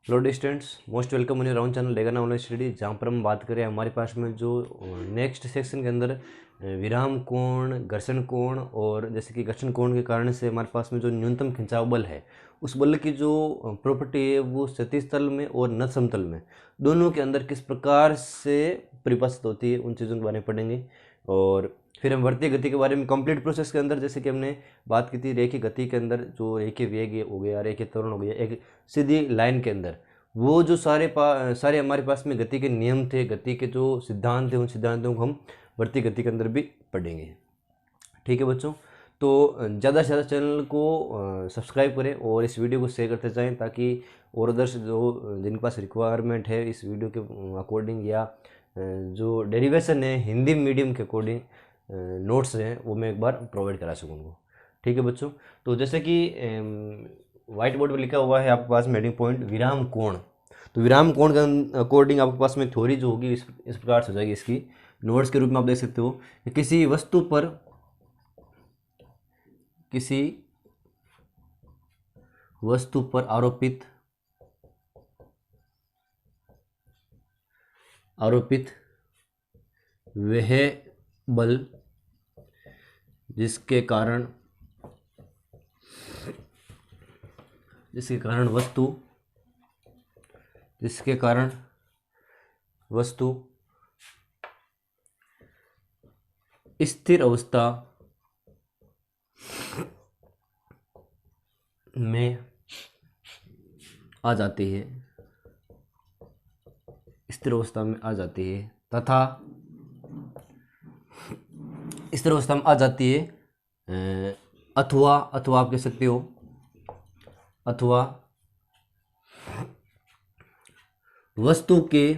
Hello students, most welcome on your round channel लेगा online study, जहाँ पर हम बात करें हमारे पास में जो नेक्स्ट सेक्शन के अंदर विराम कोण, घर्षण कोण और जैसे कि घर्षण कोण के कारण से हमारे पास में जो न्यूनतम खिंचाव बल है उस बल की जो प्रॉपर्टी है वो क्षैतिज तल में और नत समतल में दोनों के अंदर किस प्रकार से परिभाषित होती है उन चीज़ों के बारे में पढ़ेंगे। और फिर हम वर्तीय गति के बारे में कंप्लीट प्रोसेस के अंदर जैसे कि हमने बात की थी रेखीय गति के अंदर जो रेखीय वेग हो गया, रेखीय त्वरण हो गया, एक सीधी लाइन के अंदर वो जो सारे हमारे पास में गति के नियम थे, गति के जो सिद्धांत थे, उन सिद्धांतों को हम वर्तीय गति के अंदर भी पढ़ेंगे। ठीक है बच्चों, तो ज़्यादा से ज़्यादा चैनल को सब्सक्राइब करें और इस वीडियो को शेयर करते जाएं ताकि और अदर्स जो जिनके पास रिक्वायरमेंट है इस वीडियो के अकॉर्डिंग या जो डेरिवेशन है हिंदी मीडियम के अकॉर्डिंग नोट्स हैं वो मैं एक बार प्रोवाइड करा सकूँ उनको। ठीक है बच्चों, तो जैसे कि व्हाइट बोर्ड पर लिखा हुआ है आपके पास में हेडिंग पॉइंट विराम कोण। तो विराम कोण के अकॉर्डिंग आपके पास में थ्योरी जो होगी इस प्रकार से हो जाएगी। इसकी नोट्स के रूप में आप देख सकते हो कि किसी वस्तु पर आरोपित वह बल जिसके कारण वस्तु स्थिर अवस्था में आ जाती है, तथा स्थिर अवस्था में आ जाती है अथवा आप कह सकते हो अथवा वस्तु के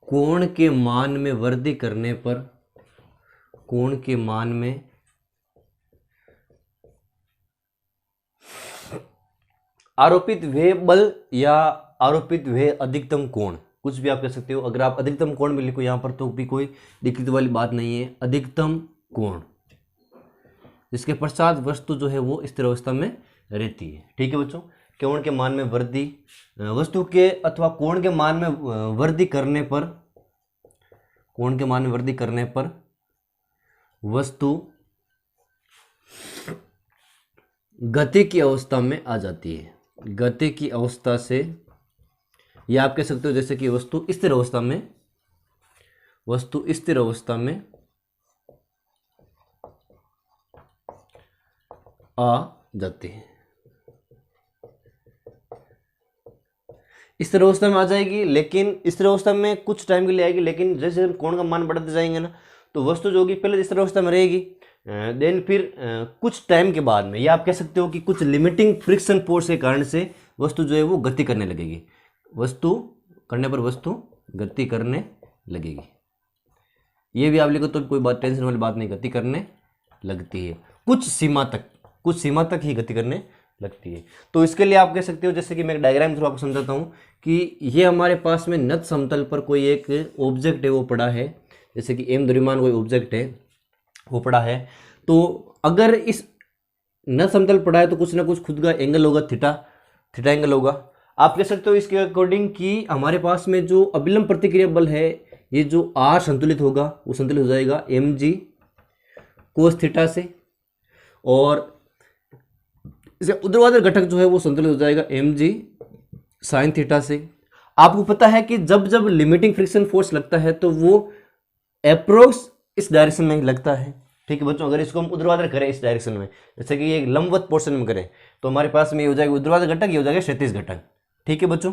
कोण के मान में वृद्धि करने पर आरोपित वे बल या आरोपित वे अधिकतम कोण, कुछ भी आप कह सकते हो। अगर आप अधिकतम कोण में लिखो यहाँ पर तो भी कोई दिक्कत वाली बात नहीं है। अधिकतम कोण जिसके पश्चात वस्तु जो है वो स्थिर अवस्था में रहती है। ठीक है बच्चों, कोण के मान में वृद्धि, वस्तु के अथवा कोण के मान में वृद्धि करने पर वस्तु गति की अवस्था में आ जाती है। गति की अवस्था से या आप कह सकते हो जैसे कि वस्तु स्थिर अवस्था में आ जाती है। स्थिर अवस्था में आ जाएगी, लेकिन स्थिर अवस्था में कुछ टाइम के लिए आएगी, लेकिन जैसे कोण का मान बढ़ाते जाएंगे ना तो वस्तु जो होगी पहले स्थिर अवस्था में रहेगी, देन फिर कुछ टाइम के बाद में या आप कह सकते हो कि कुछ लिमिटिंग फ्रिक्शन फोर्स के कारण से वस्तु जो है वो गति करने लगेगी। वस्तु गति करने लगेगी। ये भी आप लिखो तो कोई बात टेंशन वाली बात नहीं, गति करने लगती है कुछ सीमा तक ही गति करने लगती है। तो इसके लिए आप कह सकते हो जैसे कि मैं डायग्राम थ्रू आपको समझाता हूँ कि ये हमारे पास में नत समतल पर कोई एक ऑब्जेक्ट है वो पड़ा है, जैसे कि एम द्रव्यमान कोई ऑब्जेक्ट है वो पड़ा है। तो अगर इस नत समतल पड़ा है तो कुछ ना कुछ खुद का एंगल होगा, थीटा एंगल होगा। आप कह सकते हो इसके अकॉर्डिंग कि हमारे पास में जो अभिलंब प्रतिक्रिया बल है ये जो आर संतुलित होगा वो संतुलित हो जाएगा एम जी कोस थीटा से, और इसे ऊर्ध्वाधर घटक जो है वो संतुलित हो जाएगा एम जी साइन थीटा से। आपको पता है कि जब लिमिटिंग फ्रिक्शन फोर्स लगता है तो वो अप्रोक्स इस डायरेक्शन में ही लगता है। ठीक है बच्चों, अगर इसको हम ऊर्ध्वाधर करें इस डायरेक्शन में, जैसे कि ये लंबवत पोर्शन में करें तो हमारे पास में ये हो जाएगा ऊर्ध्वाधर घटक, ये हो जाएगा क्षैतिज घटक। ठीक है बच्चों,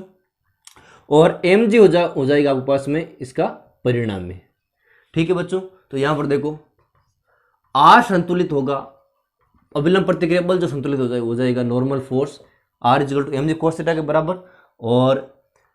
और एम जी हो जाएगा आपके पास में इसका परिणाम में। ठीक है बच्चों, तो यहां पर देखो आर संतुलित होगा, अभिलंब प्रतिक्रिया बल जो संतुलित हो जाएगा normal force R is equal to M G cos theta के बराबर, और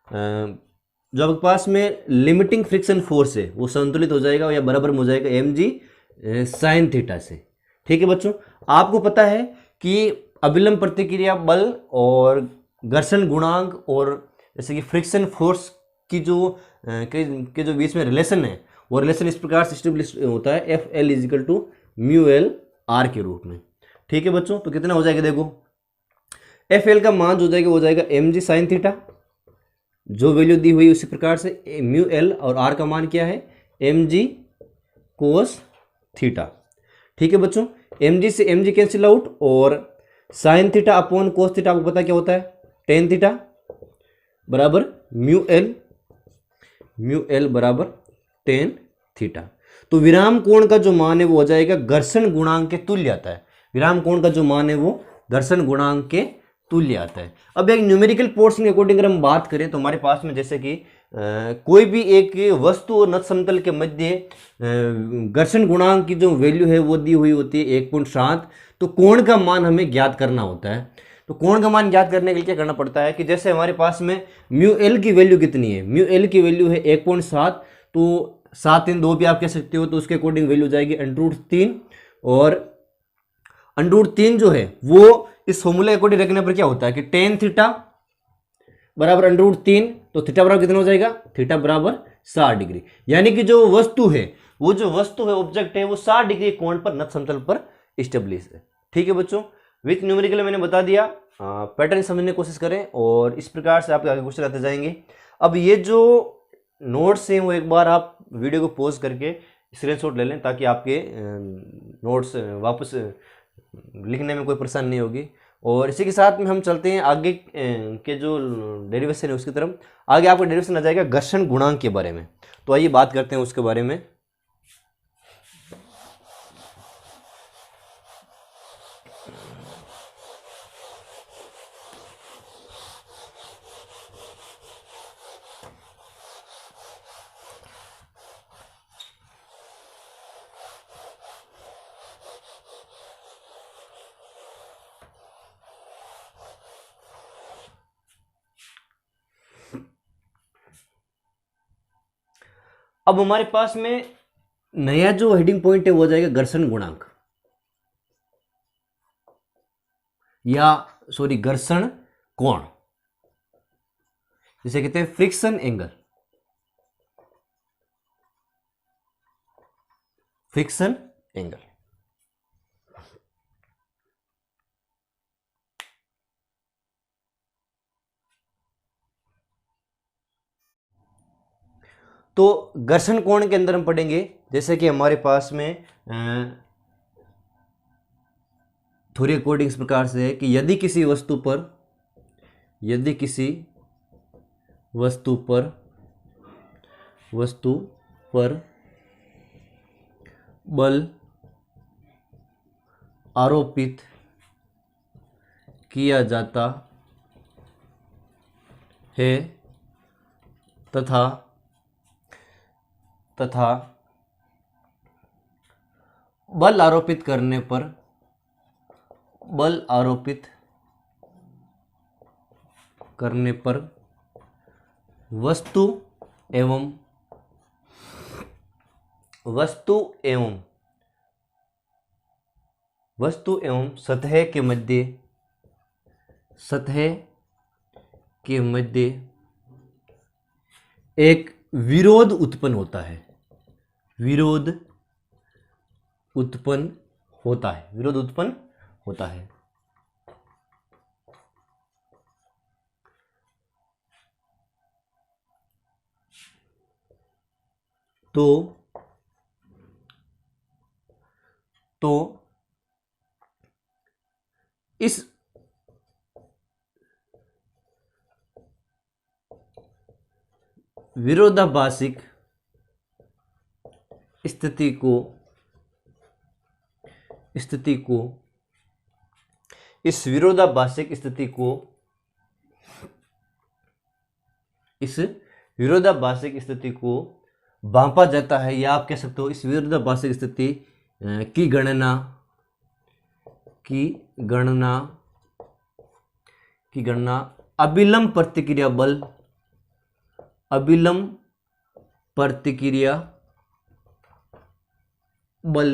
जो आपके पास में लिमिटिंग फ्रिक्शन फोर्स है वो संतुलित हो जाएगा या बराबर में हो जाएगा एम जी साइन थीटा से। ठीक है बच्चों, आपको पता है कि अभिलंब प्रतिक्रिया बल और घर्षण गुणांक और जैसे कि फ्रिक्शन फोर्स की जो बीच में रिलेशन है वो रिलेशन इस प्रकार से स्टेब्लिश होता है F L is equal to mu L R के रूप में। ठीक है बच्चों, तो कितना हो जाएगा देखो एफ एल का मान जो जाएगा वो जाएगा एम जी साइन थीटा, जो वैल्यू दी हुई उसी प्रकार से म्यू एल, और आर का मान क्या है एम जी कोस थीटा। ठीक है बच्चों, एम जी से एम जी कैंसिल आउट, और sine theta upon cos theta आपको पता क्या होता है टेन थीटा बराबर म्यू एल बराबर टेन थीटा। तो विराम कोण का जो मान है वो हो जाएगा घर्षण गुणांक के तुल्य आता है। विराम कोण का जो मान है वो घर्षण गुणांक के तुल्य आता है। अब एक न्यूमेरिकल पोर्शन के अकॉर्डिंग अगर हम बात करें तो हमारे पास में जैसे कि कोई भी एक वस्तु और नत समतल के मध्य घर्षण गुणांक की जो वैल्यू है वो दी हुई होती है 1.7। तो कोण का मान हमें ज्ञात करना होता है। तो कोण का मान ज्ञात करने के लिए क्या करना पड़ता है कि जैसे हमारे पास में म्यू एल की वैल्यू कितनी है, म्यू एल की वैल्यू है 1.7, तो 7 3 2 भी आप कह सकते हो, तो उसके अकॉर्डिंग वैल्यू जाएगी √3, और √3 जो है वो इस फॉर्मूले अकॉर्डिंग रखने पर क्या होता है कि टेन थीटा बराबर √3, तो थीटा बराबर कितना हो जाएगा थीटा बराबर 60 डिग्री। यानी कि जो वस्तु है ऑब्जेक्ट है वो 60 डिग्री कोण पर नत समतल पर स्टेब्लिश है। ठीक है बच्चों, विथ न्यूमेरिकल मैंने बता दिया, पैटर्न समझने की कोशिश करें और इस प्रकार से आपके आगे क्वेश्चन आते जाएंगे। अब ये जो नोट्स हैं वो एक बार आप वीडियो को पॉज करके स्क्रीनशॉट ले लें ताकि आपके नोट्स वापस लिखने में कोई परेशानी नहीं होगी। और इसी के साथ में हम चलते हैं आगे के जो डेरिवेशन है उसकी तरफ। आगे आपका डेरिवेशन आ जाएगा घर्षण गुणांक के बारे में, तो आइए बात करते हैं उसके बारे में। अब हमारे पास में नया जो हेडिंग पॉइंट है वो जाएगा घर्षण गुणांक, या सॉरी घर्षण कोण, जिसे कहते हैं फ्रिक्शन एंगल। फ्रिक्शन एंगल तो घर्षण कोण के अंदर हम पढ़ेंगे जैसे कि हमारे पास में थ्योरी अकॉर्डिंग इस प्रकार से है कि यदि किसी वस्तु पर बल आरोपित किया जाता है तथा बल आरोपित करने पर वस्तु एवं सतह के मध्य एक विरोध उत्पन्न होता है। विरोध उत्पन्न होता है। तो इस विरोधाभासिक स्थिति को भांपा जाता है, या आप कह सकते हो इस विरोधाभासिक स्थिति की गणना अभिलंब प्रतिक्रिया बल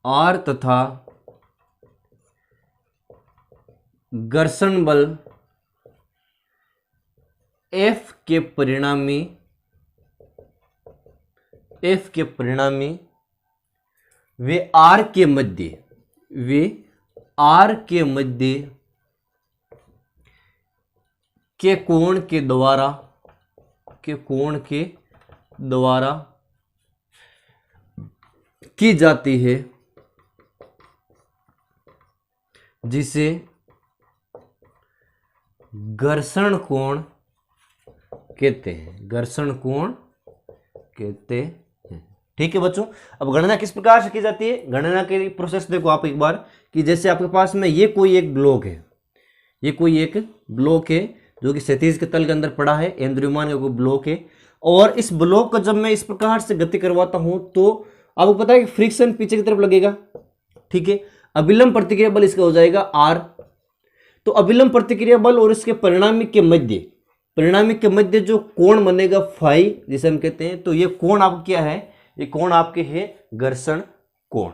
R तथा घर्षण बल F के परिणामी वे R के मध्य आर के मध्य के कोण के द्वारा की जाती है, जिसे घर्षण कोण कहते हैं। ठीक है बच्चों, अब गणना किस प्रकार से की जाती है? गणना की प्रोसेस देखो आप एक बार, कि जैसे आपके पास में ये कोई एक ब्लॉक है, जो कि क्षैतिज के तल के अंदर पड़ा है, एम द्रव्यमान का कोई ब्लॉक है, और इस ब्लॉक को जब मैं इस प्रकार से गति करवाता हूं तो आपको पता है कि फ्रिक्शन पीछे की तरफ लगेगा। ठीक है, अभिलंब प्रतिक्रिया बल इसका हो जाएगा आर। तो अभिलंब प्रतिक्रिया बल और इसके परिणामी के मध्य जो कोण बनेगा फाई, जिसे हम कहते हैं, तो ये कोण आपका क्या है? ये कोण आपके है घर्षण कोण।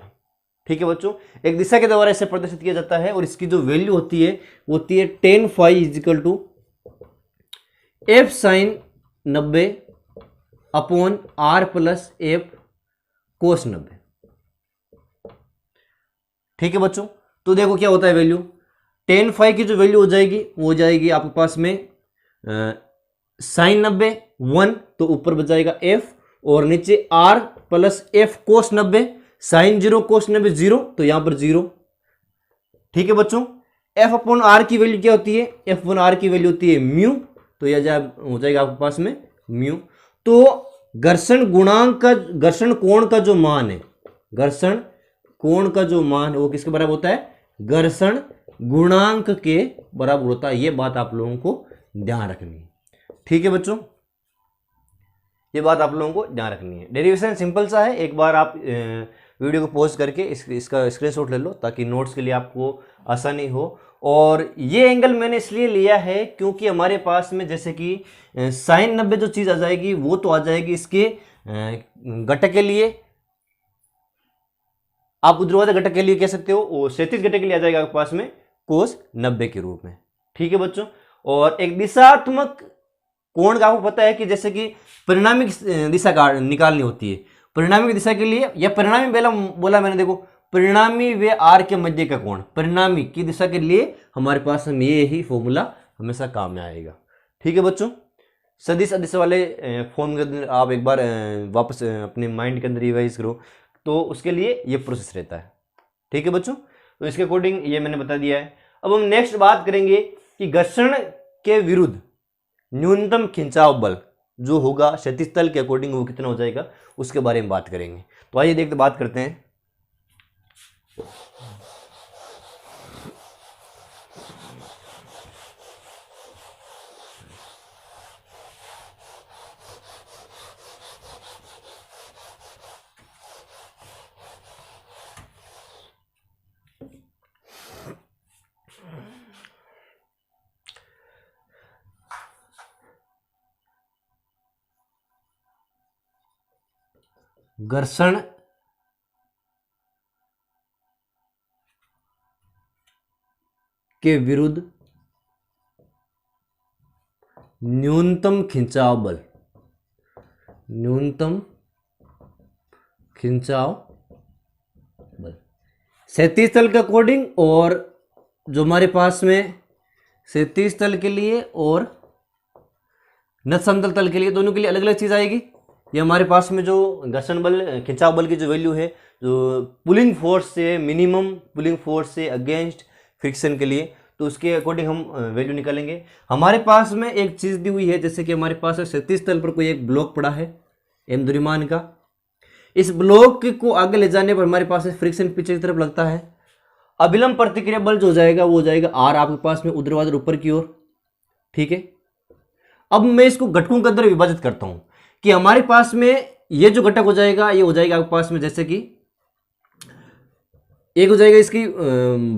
ठीक है बच्चों, एक दिशा के द्वारा इसे प्रदर्शित किया जाता है और इसकी जो वैल्यू होती है वो होती है tan phi is equal to F sine 90 upon R plus F cos 90। ठीक है बच्चों, तो देखो क्या होता है वैल्यू, tan फाई की जो वैल्यू हो जाएगी वो हो जाएगी आपके पास में साइन 90 1, तो ऊपर बच जाएगा एफ, और नीचे R plus F cos 90, sine 0 cos 90 0, तो यहां पर 0। ठीक है बच्चों, एफ अपॉन आर की वैल्यू क्या होती है? एफ अपॉन आर की वैल्यू होती है म्यू, तो यह हो जाएगा आपके पास में म्यू। तो घर्षण कोण का जो मान है, वो किसके बराबर होता है? घर्षण गुणांक के बराबर होता है। ये बात आप लोगों को ध्यान रखनी है। ठीक है बच्चों, ये बात आप लोगों को ध्यान रखनी है। डेरिवेशन सिंपल सा है, एक बार आप वीडियो को पॉज करके इसका स्क्रीनशॉट ले लो ताकि नोट्स के लिए आपको आसानी हो। और ये एंगल मैंने इसलिए लिया है क्योंकि हमारे पास में जैसे कि साइन 90 जो चीज़ आ जाएगी वो तो आ जाएगी इसके घटक के लिए, आप ऊर्ध्वाधर घटक के लिए कह सकते हो, और क्षैतिज घटक के लिए आ जाएगा आपके पास में कोस 90 के रूप में। ठीक है बच्चों, और एक दिशात्मक कोण का आपको पता है कि जैसे कि परिणामी दिशा निकालनी होती है, परिणामी दिशा के लिए, या परिणामी बोला मैंने, देखो परिणामी वे आर के मध्य का कोण, परिणामी की दिशा के लिए हमारे पास में ये ही फॉर्मूला हमेशा काम में आएगा। ठीक है बच्चों, सदिश अदिश वाले फॉर्म के अंदर आप एक बार वापस अपने माइंड के अंदर रिवाइज करो, तो उसके लिए ये प्रोसेस रहता है। ठीक है बच्चों, तो इसके अकॉर्डिंग ये मैंने बता दिया है। अब हम नेक्स्ट बात करेंगे कि घर्षण के विरुद्ध न्यूनतम खिंचाव बल जो होगा क्षैतिज तल के अकॉर्डिंग वो कितना हो जाएगा, उसके बारे में बात करेंगे। तो आइए देखते बात करते हैं। घर्षण के विरुद्ध न्यूनतम खिंचाव बल, क्षैतिज तल के अकॉर्डिंग, और जो हमारे पास में क्षैतिज तल के लिए और नत समतल तल के लिए, दोनों के लिए अलग अलग चीज आएगी। ये हमारे पास में जो घर्षण बल, खिंचाव बल की जो वैल्यू है, जो पुलिंग फोर्स से, मिनिमम पुलिंग फोर्स से अगेंस्ट फ्रिक्शन के लिए, तो उसके अकॉर्डिंग हम वैल्यू निकालेंगे। हमारे पास में एक चीज दी हुई है, जैसे कि हमारे पास क्षैतिज तल पर कोई एक ब्लॉक पड़ा है एम द्रव्यमान का, इस ब्लॉक को आगे ले जाने पर हमारे पास फ्रिक्शन पीछे की तरफ लगता है। अभिलंब प्रतिक्रिया बल जो हो जाएगा वो हो जाएगा आर आपके पास में ऊर्ध्वाधर ऊपर की ओर। ठीक है, अब मैं इसको घटकों के अंदर विभाजित करता हूं कि हमारे पास में ये जो घटक हो जाएगा, ये हो जाएगा आपके पास में जैसे कि एक हो जाएगा इसकी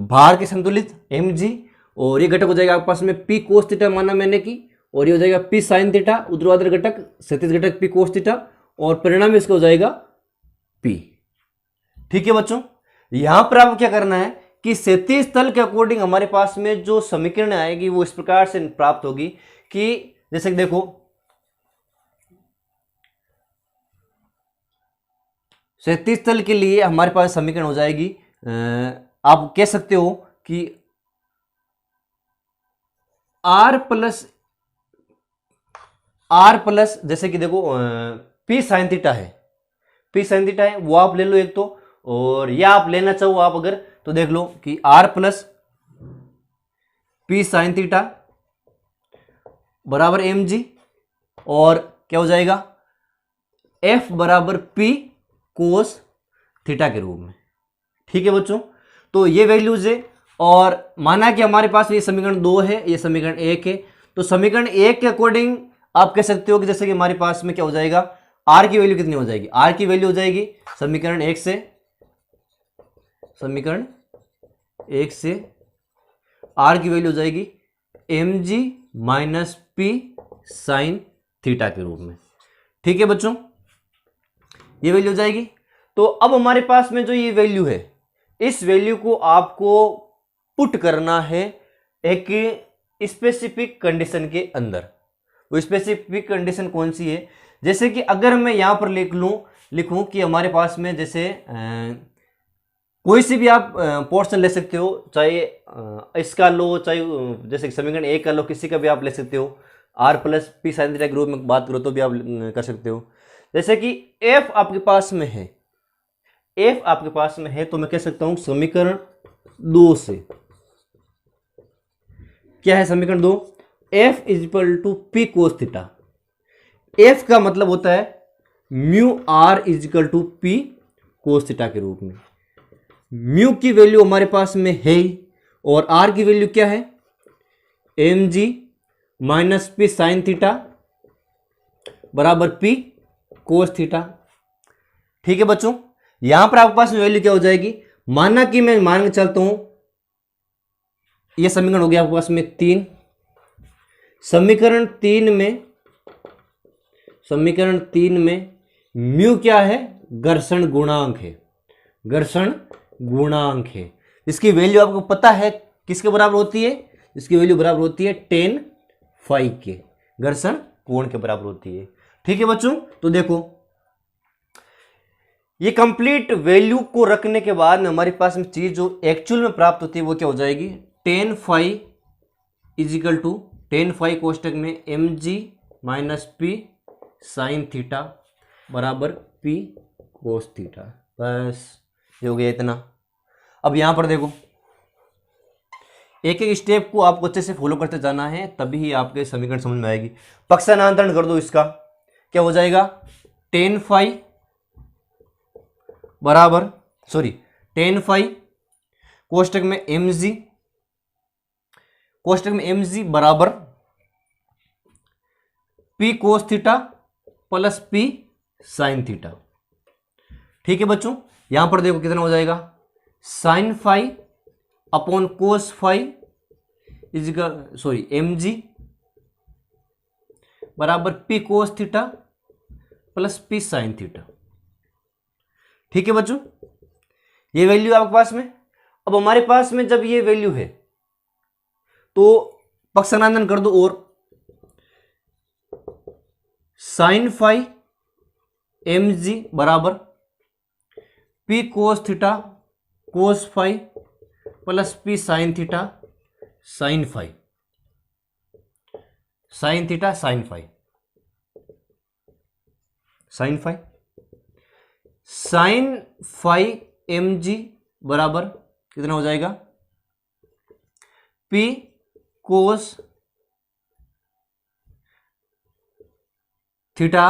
भार के संतुलित mg, और ये घटक हो जाएगा आपके पास में p कोस थीटा माना मैंने की, और ये हो जाएगा p साइन थीटा ऊर्ध्वाधर घटक, क्षैतिज घटक p कोस थीटा, और परिणाम इसका हो जाएगा p। ठीक है बच्चों, यहां पर आपको क्या करना है कि क्षैतिज तल के अकॉर्डिंग हमारे पास में जो समीकरण आएगी वो इस प्रकार से प्राप्त होगी कि जैसे कि देखो, क्षैतिज तल के लिए हमारे पास समीकरण हो जाएगी, आप कह सकते हो कि आर प्लस जैसे कि देखो पी साइन थीटा है, पी साइन थीटा है वो आप ले लो एक तो, और या आप लेना चाहो आप अगर तो देख लो कि R plus P sine theta बराबर एम जी, और क्या हो जाएगा एफ बराबर पी कोस थीटा के रूप में। ठीक है बच्चों, तो ये वैल्यूज है, और माना कि हमारे पास ये समीकरण 2 है, ये समीकरण 1 है, तो समीकरण 1 के अकॉर्डिंग आप कह सकते हो कि जैसे कि हमारे पास में क्या हो जाएगा, आर की वैल्यू कितनी हो जाएगी, आर की वैल्यू हो जाएगी समीकरण 1 से, समीकरण 1 से आर की वैल्यू हो जाएगी M G minus P sine theta के रूप में। ठीक है बच्चों, ये वैल्यू हो जाएगी। तो अब हमारे पास में जो ये वैल्यू है, इस वैल्यू को आपको पुट करना है एक स्पेसिफिक कंडीशन के अंदर। वो स्पेसिफिक कंडीशन कौन सी है, जैसे कि अगर मैं यहां पर लिखूं कि हमारे पास में जैसे कोई सी भी आप पोर्शन ले सकते हो, चाहे इसका लो, चाहे जैसे समीकरण 1 का लो, किसी का भी आप ले सकते हो, R plus P sine theta के रूप में बात करो तो भी आप कर सकते हो। जैसे कि एफ आपके पास में है, एफ आपके पास में है, तो मैं कह सकता हूं समीकरण 2 से, क्या है समीकरण 2, F is equal to P cos theta. F का मतलब होता है mu R is equal to P cos theta के रूप में। म्यू की वैल्यू हमारे पास में है ही, और आर की वैल्यू क्या है, M G minus P sine theta बराबर पी कोस थीटा। ठीक है बच्चों, यहां पर आपके पास में वैल्यू क्या हो जाएगी, माना कि मैं मान के चलता हूं यह समीकरण हो गया आपके पास में 3, समीकरण 3 में म्यू क्या है, घर्षण गुणांक है, घर्षण गुणांक है। इसकी वैल्यू आपको पता है किसके बराबर होती है, इसकी वैल्यू बराबर होती है tan फाई के, घर्षण कोण के बराबर होती है। ठीक है बच्चों, तो देखो ये कंप्लीट वैल्यू को रखने के बाद में हमारे पास में चीज जो एक्चुअल में प्राप्त होती है वो क्या हो जाएगी, tan phi is equal to tan phi कोष्टक में M G minus P sine theta बराबर पी कोस थीटा। बस ये हो गया इतना। अब यहां पर देखो, एक एक स्टेप को आपको अच्छे से फॉलो करते जाना है, तभी ही आपके समीकरण समझ में आएगी। पक्षांतरण कर दो इसका, क्या हो जाएगा, tan फाई बराबर tan फाई कोष्टक में एम जी, कोष्टक में एम जी बराबर P cos theta plus P sine theta. ठीक है बच्चों, यहां पर देखो कितना हो जाएगा, sine phi upon cos phi M G बराबर P cos theta plus P sine theta. ठीक है बच्चों, ये वैल्यू आपके पास में। अब हमारे पास में जब ये वैल्यू है तो पक्षांतरण कर दो, और साइन फाई एम जी बराबर P cos theta cos phi plus P sine theta sine phi, sine theta sine phi, sine phi, sine phi M G बराबर कितना हो जाएगा, P cos theta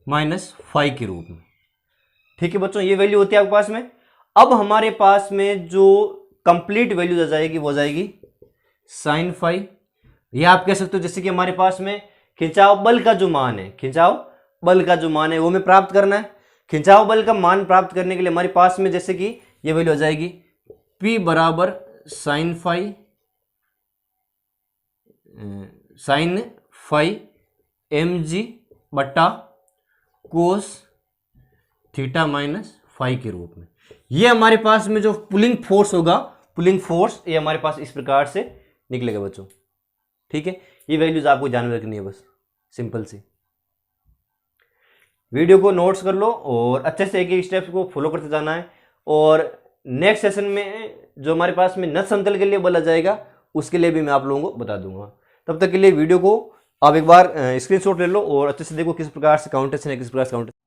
minus phi के रूप में। ठीक है बच्चों, ये वैल्यू होती है आपके पास में। अब हमारे पास में जो कंप्लीट वैल्यू आ जाएगी वो जाएगी साइन फाई। ये आप कह सकते हो जैसे कि हमारे पास में खिंचाव बल का जो मान है, खिंचाव बल का जो मान है वो हमें प्राप्त करना है। खिंचाव बल का मान प्राप्त करने के लिए हमारे पास में जैसे कि ये वैल्यू आ जाएगी P बराबर साइन फाई एम जी बट्टा कोस थीटा माइनस फाई के रूप में। ये हमारे पास में जो पुलिंग फोर्स होगा, पुलिंग फोर्स ये हमारे पास इस प्रकार से निकलेगा बच्चों। ठीक है, ये वैल्यूज आपको ध्यान में रखनी है, बस सिंपल सी। वीडियो को नोट्स कर लो और अच्छे से एक एक स्टेप्स को फॉलो करते जाना है। और नेक्स्ट सेशन में जो हमारे पास में नत समतल के लिए बोला जाएगा उसके लिए भी मैं आप लोगों को बता दूंगा। तब तक के लिए वीडियो को आप एक बार स्क्रीनशॉट ले लो और अच्छे से देखो किस प्रकार से काउंटेशन है, किस प्रकार से काउंटेशन।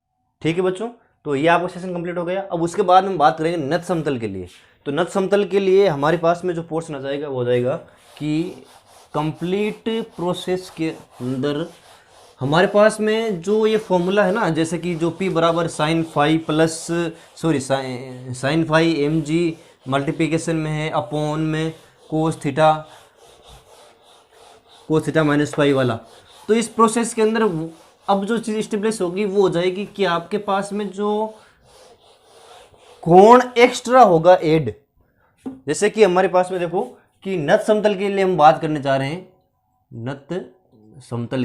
ठीक है बच्चों, तो ये आपका सेशन कंप्लीट हो गया। अब उसके बाद हम बात करेंगे नत समतल के लिए। तो नत समतल के लिए हमारे पास में जो पोर्शन आ जाएगा वो हो जाएगा कि कंप्लीट प्रोसेस के अंदर हमारे पास में जो ये फॉर्मूला है ना, जैसे कि जो P बराबर sine phi M G multiplication में है अपॉन में कोस थीटा माइनस फाई वाला। तो इस प्रोसेस के अंदर अब जो चीज़ स्टेब्लिश होगी वो हो जाएगी कि आपके पास में जो कोण एक्स्ट्रा होगा ऐड, जैसे कि हमारे पास में देखो कि नत समतल के लिए हम बात करने जा रहे हैं। नत समतल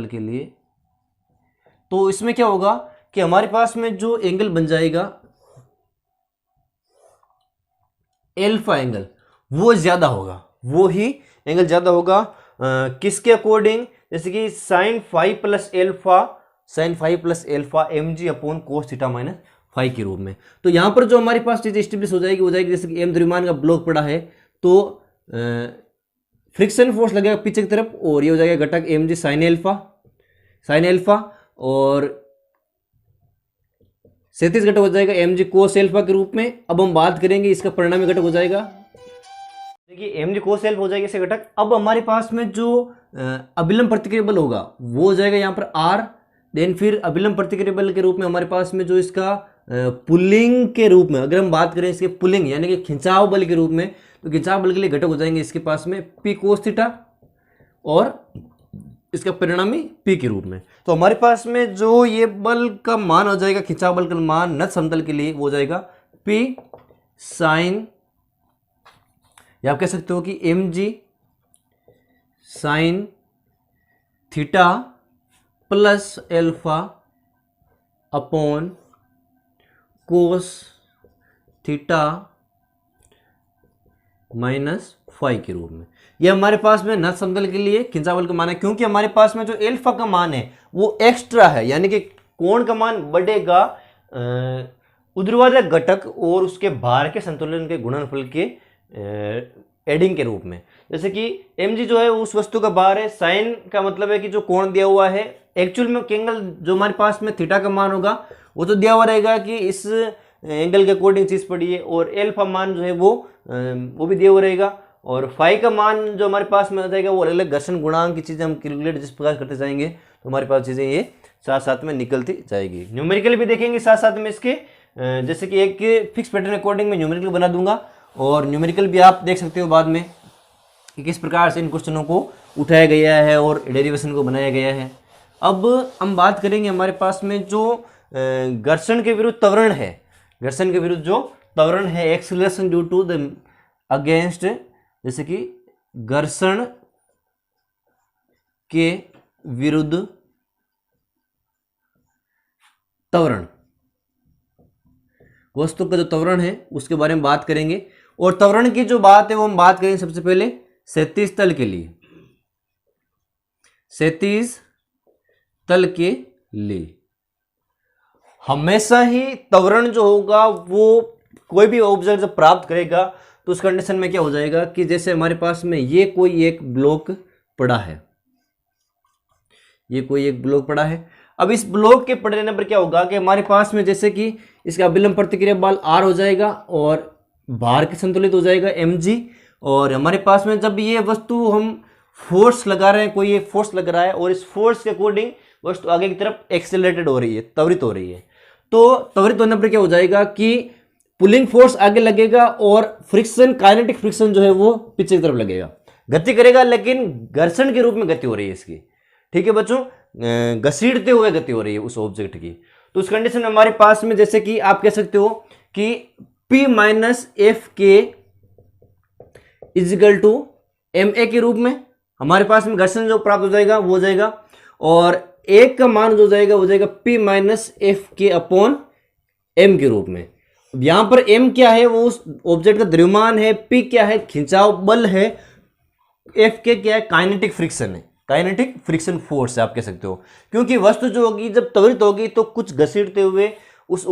के लिए तो इसमें क्या होगा कि हमारे पास में जो एंगल बन जाएगा एल्फा एंगल, वो ज्यादा होगा, वो ही एंगल ज्यादा होगा। किसके अकॉर्डिंग? जैसे कि sine phi plus alpha M G upon cos theta minus phi के रूप में। तो यहां पर जो हमारे पास चीजें स्टेब्लिश हो जाएगी जैसे कि एम द्रव्यमान का ब्लॉक पड़ा है तो फ्रिक्शन फोर्स लगेगा पीछे की तरफ और ये हो जाएगा घटक एम जी साइन एल्फा और 37 घटक हो जाएगा एम जी कोस एल्फा के रूप में। अब हम बात करेंगे इसका परिणामी घटक हो जाएगा, देखिए एम जी कोस एल्फा हो जाएगा इसे घटक। अब हमारे पास में जो अभिलंब प्रतिक्रिया बल होगा वो हो जाएगा यहाँ पर आर। देन फिर अभिलंब प्रतिक्रिया बल के रूप में हमारे पास में जो इसका पुलिंग के रूप में, अगर हम बात करें इसके पुलिंग यानी कि खिंचाव बल के रूप में, तो खिंचाव बल के लिए घटक हो जाएंगे इसके पास में पी कोस थीटा और इसका परिणामी पी के रूप में। तो हमारे पास में जो ये बल का मान हो जाएगा, खिंचाव बल का मान नत समतल के लिए वो हो जाएगा पी साइन, या आप कह सकते हो कि M G sine theta plus alpha upon cos theta minus phi के रूप में। ये हमारे पास में नत समतल के लिए खिंचाव बल का मान है, क्योंकि हमारे पास में जो एल्फा का मान है वो एक्स्ट्रा है, यानी कि कोण का मान बढ़ेगा ऊर्ध्वाधर घटक और उसके भार के संतुलन के गुणनफल के एडिंग के रूप में। जैसे कि mg जो है उस वस्तु का भार है, साइन का मतलब है कि जो कोण दिया हुआ है, एक्चुअल में एंगल जो हमारे पास में थीटा का मान होगा वो तो दिया हुआ रहेगा कि इस एंगल के अकॉर्डिंग चीज पड़ी है, और एल्फा मान जो है वो भी दिया हुआ रहेगा, और फाई का मान जो हमारे पास में आ जाएगा वो अलग अलग घर्षण गुणांक की चीजें हम कैलकुलेट जिस प्रकार करते जाएंगे तो हमारे पास चीजें ये साथ साथ में निकलती जाएगी। न्यूमेरिकल भी देखेंगे साथ साथ में इसके, जैसे कि एक फिक्स पैटर्न अकॉर्डिंग में न्यूमेरिकल बना दूंगा, और न्यूमेरिकल भी आप देख सकते हो बाद में कि किस प्रकार से इन क्वेश्चनों को उठाया गया है और डेरिवेशन को बनाया गया है। अब हम बात करेंगे हमारे पास में जो घर्षण के विरुद्ध त्वरण है, घर्षण के विरुद्ध जो त्वरण है, acceleration due to the against, जैसे कि घर्षण के विरुद्ध त्वरण, वस्तु का जो त्वरण है उसके बारे में बात करेंगे। और त्वरण की जो बात है वो हम बात करेंगे सबसे पहले क्षैतिज तल के लिए, क्षैतिज तल के लिए हमेशा ही त्वरण जो होगा वो कोई भी ऑब्जेक्ट जब प्राप्त करेगा तो उस कंडीशन में क्या हो जाएगा कि जैसे हमारे पास में ये कोई एक ब्लॉक पड़ा है, ये कोई एक ब्लॉक पड़ा है। अब इस ब्लॉक के पड़ रहने पर क्या होगा कि हमारे पास में जैसे कि इसका अभिलंब प्रतिक्रिया बल आर हो जाएगा और भार के संतुलित हो जाएगा mg, और हमारे पास में जब ये वस्तु हम फोर्स लगा रहे हैं, कोई एक फोर्स लग रहा है और इस फोर्स के अकॉर्डिंग वस्तु आगे की तरफ एक्सेलरेटेड हो रही है, त्वरित हो रही है, तो त्वरित होने पर क्या हो जाएगा कि पुलिंग फोर्स आगे लगेगा और फ्रिक्शन, काइनेटिक फ्रिक्शन जो है वो पीछे की तरफ लगेगा, गति करेगा लेकिन घर्षण के रूप में गति हो रही है इसकी। ठीक है बच्चों, घसीटते हुए गति हो रही है उस ऑब्जेक्ट की। तो उस कंडीशन में हमारे पास में जैसे कि आप कह सकते हो कि P माइनस एफ के इजिकल टू एम ए के रूप में हमारे पास में घर्षण जो प्राप्त हो जाएगा वो हो जाएगा, और एक का मान जो जाएगा वो जाएगा P माइनस एफ के अपॉन एम के रूप में। यहां पर m क्या है, वो उस ऑब्जेक्ट का द्रव्यमान है, P क्या है, खिंचाव बल है, F के क्या है, काइनेटिक फ्रिक्शन है, काइनेटिक फ्रिक्शन फोर्स है आप कह सकते हो, क्योंकि वस्तु जो होगी जब त्वरित होगी तो कुछ घसीटते हुए उस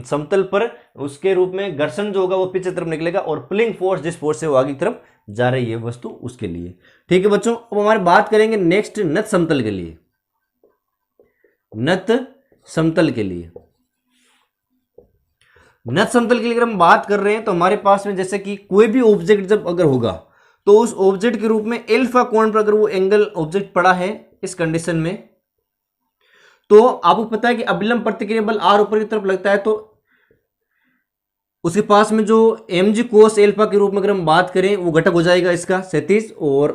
समतल पर उसके रूप में घर्षण जो होगा वो पीछे तरफ निकलेगा और पुलिंग फोर्स जिस फोर्स से वो आगे की तरफ जा रही है वस्तु उसके लिए। ठीक है बच्चों, अब हमारी बात करेंगे नेक्स्ट नत समतल के लिए। नत समतल के लिए, नत समतल के लिए अगर हम बात कर रहे हैं तो हमारे पास में जैसे कि कोई भी ऑब्जेक्ट जब अगर होगा तो उस ऑब्जेक्ट के रूप में अल्फा कोण पर अगर वो एंगल ऑब्जेक्ट पड़ा है इस कंडीशन में, तो आपको पता है कि अभिलंब प्रतिक्रिया बल आर ऊपर की तरफ लगता है तो उसके पास में जो mg कोस एल्फा के रूप में अगर हम बात करें वो घटक हो जाएगा इसका 37 और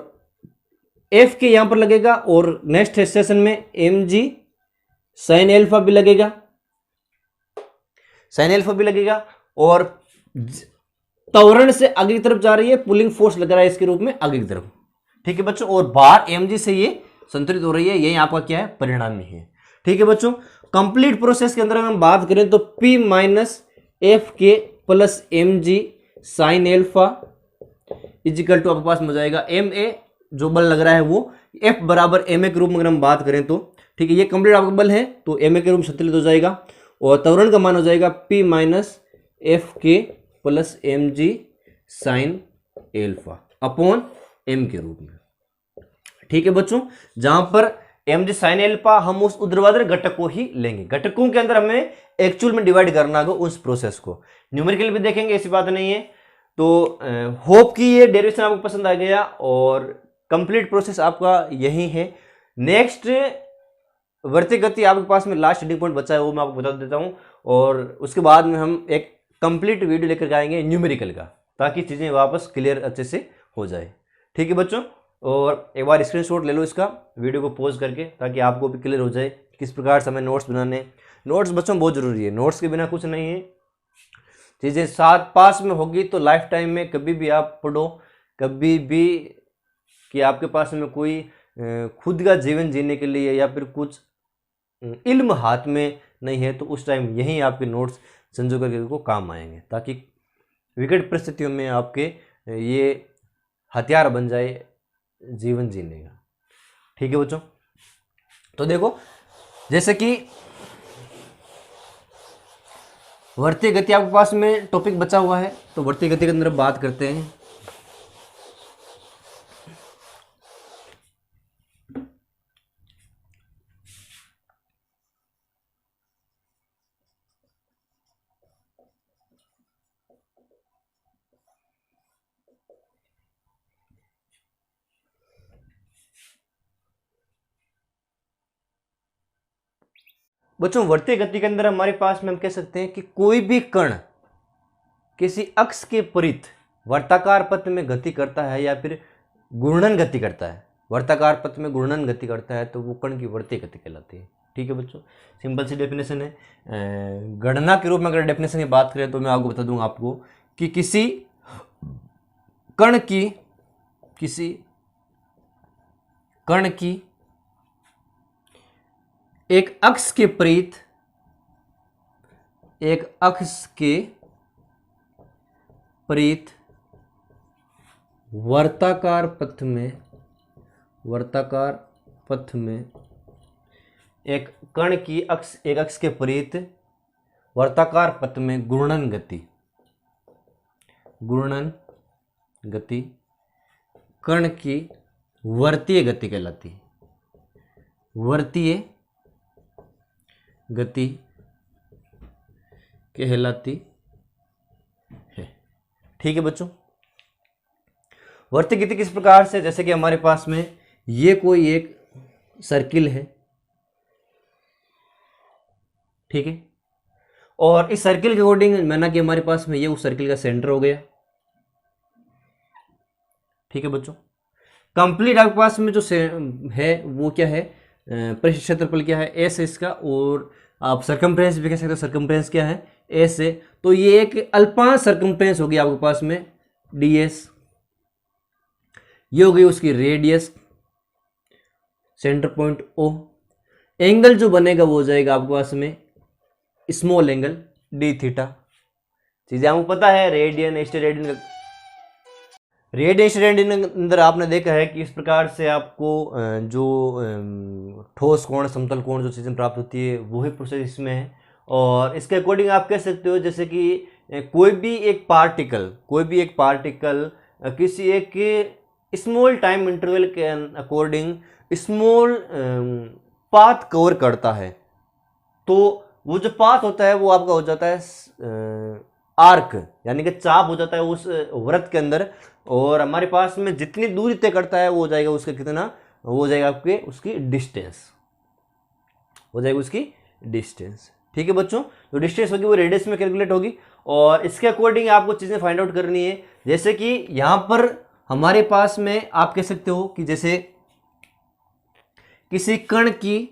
एफ के यहां पर लगेगा और नेक्स्ट स्टेशन में mg साइन एल्फा भी लगेगा, साइन एल्फा भी लगेगा और त्वरण से आगे की तरफ जा रही है, पुलिंग फोर्स लग रहा है इसके रूप में आगे की तरफ। ठीक है बच्चों, और बार mg से ये संतुलित हो रही है, यही आपका क्या है परिणाम ही है। ठीक है बच्चों, कंप्लीट प्रोसेस के अंदर अगर हम बात करें तो P माइनस एफ के plus M G sine alpha is equal to आपके पास में हो जाएगा एम ए, जो बल लग रहा है वो F बराबर एम ए के रूप में अगर हम बात करें तो ठीक है, ये कंप्लीट आपका बल है तो एम ए के रूप में संतुलित हो जाएगा और त्वरण का मान हो जाएगा P माइनस एफ के plus M G sine alpha upon M के रूप में। ठीक है बच्चों, जहां पर एम जी साइन एल्फा हम उस ऊर्ध्वाधर घटक को ही लेंगे, घटकों के अंदर हमें एक्चुअल में डिवाइड करना होगा उस प्रोसेस को। न्यूमेरिकल भी देखेंगे, ऐसी बात नहीं है। तो होप कि ये डेरिवेशन आपको पसंद आ गया और कंप्लीट प्रोसेस आपका यही है। नेक्स्ट वर्ती गति आपके पास में लास्ट रीडिंग पॉइंट बचा है वो मैं आपको बता देता हूं और उसके बाद में हम एक कंप्लीट वीडियो लेकर आएंगे न्यूमेरिकल का, ताकि चीजें वापस क्लियर अच्छे से हो जाए। ठीक है बच्चों, और एक बार स्क्रीनशॉट ले लो इसका वीडियो को पॉज करके, ताकि आपको भी क्लियर हो जाए किस प्रकार से हमें नोट्स बनाने। नोट्स बच्चों बहुत जरूरी है, नोट्स के बिना कुछ नहीं है। चीजें साथ पास में होगी तो लाइफ टाइम में कभी भी आप पढ़ो, कभी भी कि आपके पास में कोई खुद का जीवन जीने के लिए या फिर कुछ इल्म हाथ में नहीं है तो उस टाइम यही आपके नोट्स संजो करके को काम आएंगे, ताकि विकट परिस्थितियों में आपके ये हथियार बन जाए जीवन जीने का। ठीक है बच्चों, तो देखो जैसे कि वर्ती गति आपके पास में टॉपिक बचा हुआ है, तो वर्ती गति के अंदर बात करते हैं। बच्चों वर्ती गति के अंदर हमारे पास में हम कह सकते हैं कि कोई भी कण किसी अक्ष के परित वर्ताकार पथ में गति करता है या फिर घूर्णन गति करता है, वर्ताकार पथ में घूर्णन गति करता है तो वो कण की वर्ती गति कहलाती है। ठीक है बच्चों, सिंपल सी डेफिनेशन है। गणना के रूप में अगर डेफिनेशन की बात करें तो मैं आपको बता दूंगा आपको कि किसी कण की एक अक्ष के परित वर्ताकार पथ में एक कण की एक अक्ष के परित वर्ताकार पथ में घूर्णन गति कण की वर्तीय गति कहलाती है, वर्तीय गति कहलाती है। ठीक है बच्चों, वर्ती गति किस प्रकार से, जैसे कि हमारे पास में ये कोई एक सर्किल है, ठीक है, और इस सर्किल के अकॉर्डिंग माना कि हमारे पास में ये उस सर्किल का सेंटर हो गया। ठीक है बच्चों, कंप्लीट आपके पास में जो है वो क्या है, परिशिष्ट क्षेत्रफल क्या है एस इसका, और आप सरकमफ्रेंस भी कह सकते हो, सरकमफ्रेंस क्या है एस है, तो ये एक अल्पांश सरकमफ्रेंस होगी आपके पास में ds, ये हो गई उसकी radius, centre point O, angle जो बनेगा वो हो जाएगा आपके पास में स्मॉल एंगल d थीटा। चीजें आपको पता है, रेडियन स्टेरेडियन अंदर आपने देखा है कि इस प्रकार से आपको जो ठोस कोण समतल कोण जो चीज़ें प्राप्त होती है वही प्रोसेस इसमें है, और इसके अकॉर्डिंग आप कह सकते हो जैसे कि कोई भी एक पार्टिकल किसी एक स्मॉल टाइम इंटरवल के अकॉर्डिंग स्मॉल पाथ कवर करता है, तो वो जो पाथ होता है वो आपका हो जाता है आर्क, यानी कि चाप हो जाता है उस वृत्त के अंदर, और हमारे पास में जितनी दूरी तय करता है वो हो जाएगा उसका कितना, वो हो जाएगा आपके उसकी डिस्टेंस, हो जाएगी उसकी डिस्टेंस। ठीक है बच्चों, तो डिस्टेंस होगी वो रेडियस में कैलकुलेट होगी, और इसके अकॉर्डिंग आपको चीज़ें फाइंड आउट करनी है। जैसे कि यहाँ पर हमारे पास में आप कह सकते हो कि जैसे किसी कण की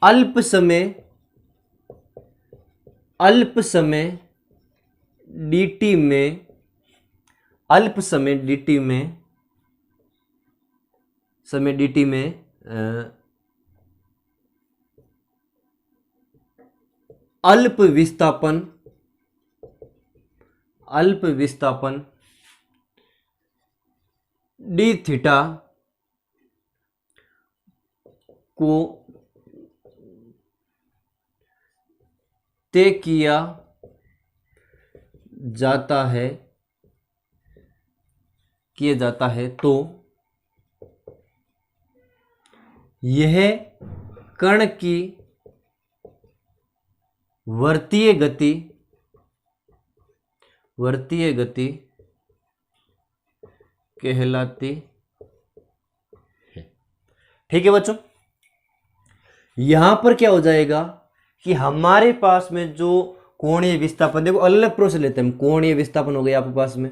अल्प समय dt में अल्प विस्थापन d थीटा को तय किया जाता है तो यह कण की वर्तीय गति कहलाती है। ठीक है बच्चों, यहां पर क्या हो जाएगा कि हमारे पास में जो कोणीय विस्थापन, देखो अलग अलग प्रोसेस लेते हैं हम। कोणीय विस्थापन हो गया आपके पास में,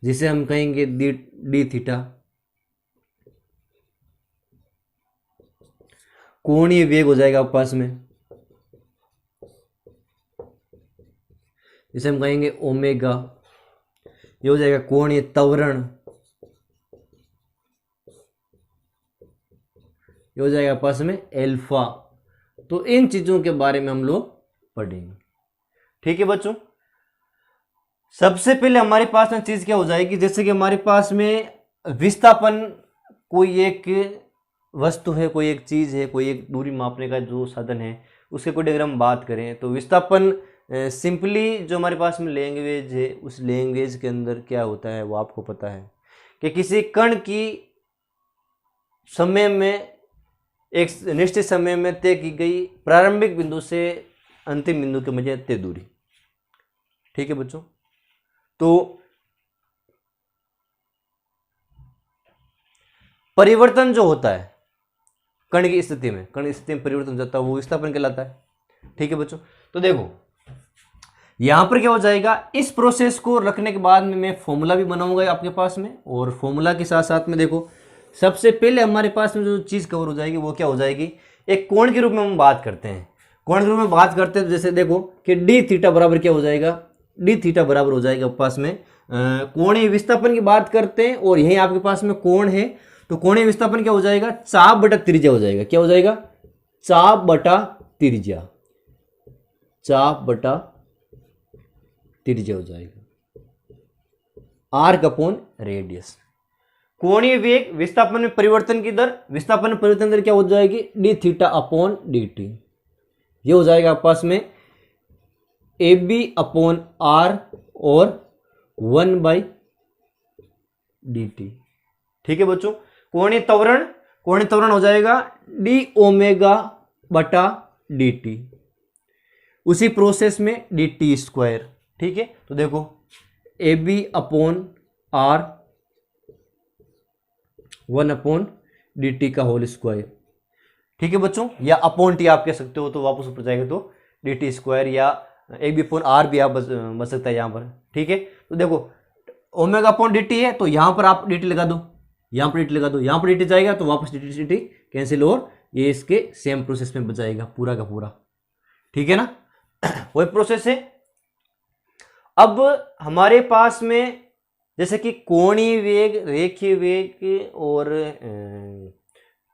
जिसे हम कहेंगे डी थीटा। कोणीय वेग हो जाएगा आपके पास में, जिसे हम कहेंगे ओमेगा। ये हो जाएगा कोणीय त्वरण, ये हो जाएगा पास में एल्फा। तो इन चीजों के बारे में हम लोग पढ़ेंगे। ठीक है बच्चों, सबसे पहले हमारे पास में चीज क्या हो जाएगी, जैसे कि हमारे पास में विस्थापन कोई एक वस्तु है, कोई एक चीज है, कोई एक दूरी मापने का जो साधन है, उसके कोई अगर हम बात करें तो विस्थापन सिंपली जो हमारे पास में लैंग्वेज है, उस लैंग्वेज के अंदर क्या होता है वो आपको पता है कि किसी कण की समय में, एक निश्चित समय में तय की गई प्रारंभिक बिंदु से अंतिम बिंदु के मध्य तय दूरी। ठीक है बच्चों, तो परिवर्तन जो होता है कण की स्थिति में परिवर्तन हो जाता है, वो विस्थापन कहलाता है। ठीक है बच्चों, तो देखो यहां पर क्या हो जाएगा, इस प्रोसेस को रखने के बाद में मैं फॉर्मूला भी बनाऊंगा आपके पास में, और फॉर्मूला के साथ साथ में देखो सबसे पहले हमारे पास में जो चीज कवर हो जाएगी वो क्या हो जाएगी, एक कोण के रूप में हम बात करते हैं। कोण के रूप में बात करते हैं तो जैसे देखो कि डी थीटा बराबर क्या हो जाएगा, डी थीटा बराबर हो जाएगा पास में कोणीय विस्थापन की बात करते हैं, और यही आपके पास में कोण है, तो कोणीय विस्थापन क्या हो जाएगा, चाप बटा त्रिज्या हो जाएगा। क्या हो जाएगा, चाप बटा त्रिज्या, चाप बटा त्रिज्या हो जाएगा, आर्क अपॉन रेडियस। कोणीय वेग, विस्थापन में परिवर्तन की दर, विस्थापन में परिवर्तन दर क्या हो जाएगी, D theta upon D T. ये हो जाएगा आपस में ए बी अपॉन आर और 1/dt। ठीक है बच्चों, कोणीय त्वरण हो जाएगा डी ओमेगा बटा डी टी, उसी प्रोसेस में डी टी स्क्वायर। ठीक है, तो देखो A B upon are 1/dt का होल स्क्वायर। ठीक है बच्चों, या अपॉन टी आप कह सकते हो, तो वापस ऊपर जाएगा तो डी टी स्क्वायर, या ए बी अपॉन आर भी आप बच सकता है यहाँ पर। ठीक है, तो देखो ओमेगा अपॉन डी टी है, तो यहाँ पर आप डी टी लगा दो, यहाँ पर डी टी लगा दो, यहाँ पर डी टी जाएगा तो वापस डी टी कैंसिल, और ये इसके सेम प्रोसेस में बचाएगा पूरा का पूरा। ठीक है ना, वही प्रोसेस है। अब हमारे पास में जैसे कि कोणीय वेग, रेखीय वेग और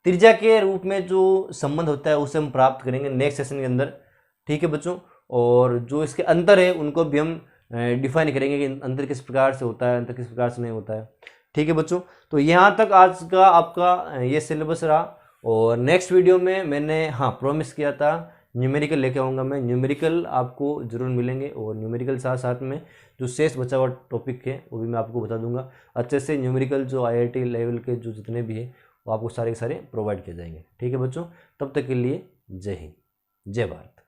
त्रिज्या के रूप में जो संबंध होता है उसे हम प्राप्त करेंगे नेक्स्ट सेशन के अंदर। ठीक है बच्चों, और जो इसके अंतर है उनको भी हम डिफाइन करेंगे कि अंतर किस प्रकार से होता है, अंतर किस प्रकार से नहीं होता है। ठीक है बच्चों, तो यहाँ तक आज का आपका ये सिलेबस रहा। और नेक्स्ट वीडियो में मैंने हाँ प्रॉमिस किया था न्यूमेरिकल लेके आऊँगा मैं, न्यूमेरिकल आपको ज़रूर मिलेंगे। और न्यूमेरिकल साथ साथ में जो शेष बचा हुआ टॉपिक है वो भी मैं आपको बता दूंगा अच्छे से। न्यूमेरिकल जो IIT लेवल के जो जितने भी है वो आपको सारे के सारे प्रोवाइड किए जाएंगे। ठीक है बच्चों, तब तक के लिए जय हिंद, जय भारत।